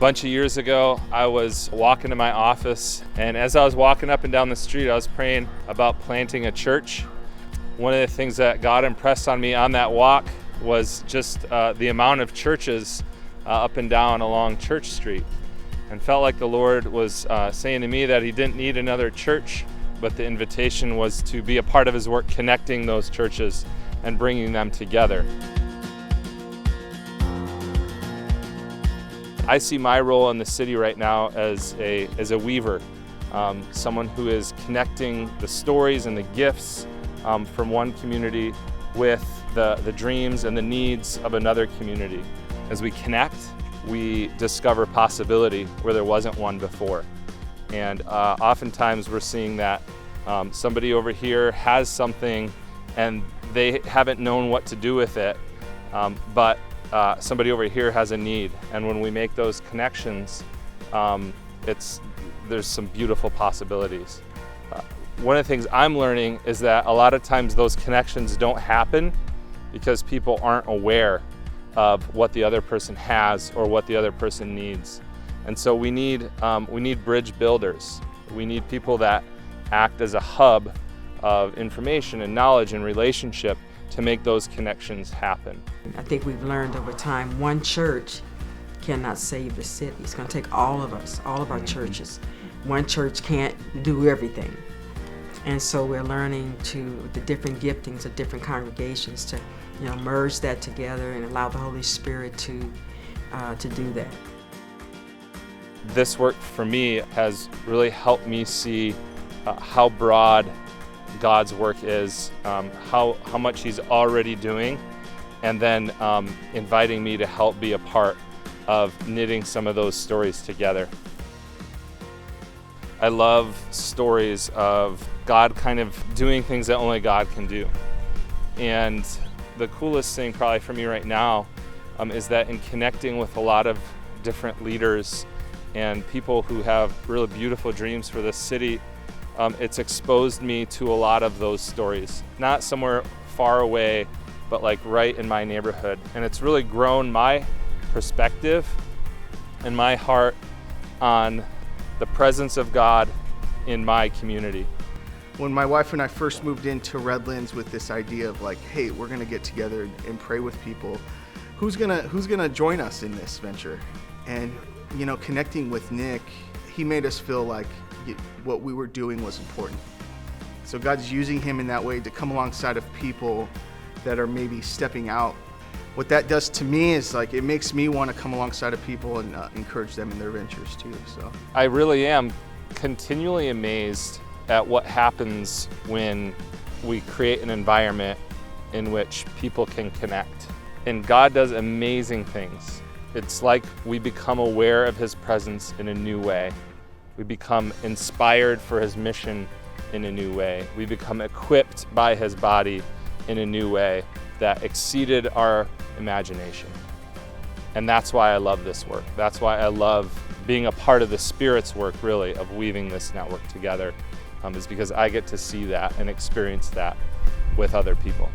bunch of years ago, I was walking to my office, and as I was walking up and down the street, I was praying about planting a church. One of the things that God impressed on me on that walk was just the amount of churches up and down along Church Street, and felt like the Lord was saying to me that He didn't need another church, but the invitation was to be a part of His work connecting those churches and bringing them together. I see my role in the city right now as a weaver, someone who is connecting the stories and the gifts from one community with the dreams and the needs of another community. As we connect, we discover possibility where there wasn't one before. And oftentimes we're seeing that somebody over here has something and they haven't known what to do with it, but somebody over here has a need, and when we make those connections, there's some beautiful possibilities. One of the things I'm learning is that a lot of times those connections don't happen because people aren't aware of what the other person has or what the other person needs. And so we need bridge builders. We need people that act as a hub of information and knowledge and relationship to make those connections happen. I think we've learned over time, one church cannot save the city. It's going to take all of us, all of our churches. One church can't do everything. And so we're learning the different giftings of different congregations to, merge that together and allow the Holy Spirit to do that. This work for me has really helped me see how broad God's work is, how much He's already doing, and then inviting me to help be a part of knitting some of those stories together. I love stories of God kind of doing things that only God can do. And the coolest thing probably for me right now is that in connecting with a lot of different leaders and people who have really beautiful dreams for this city, it's exposed me to a lot of those stories, not somewhere far away, but like right in my neighborhood. And it's really grown my perspective and my heart on the presence of God in my community. When my wife and I first moved into Redlands with this idea of like, hey, we're gonna get together and pray with people, who's gonna join us in this venture? And connecting with Nick, he made us feel like what we were doing was important. So God's using him in that way to come alongside of people that are maybe stepping out. What that does to me is like, it makes me want to come alongside of people and encourage them in their ventures too. So I really am continually amazed at what happens when we create an environment in which people can connect. And God does amazing things. It's like we become aware of His presence in a new way. We become inspired for His mission in a new way. We become equipped by His body in a new way that exceeded our imagination. And that's why I love this work. That's why I love being a part of the Spirit's work, really, of weaving this network together, is because I get to see that and experience that with other people.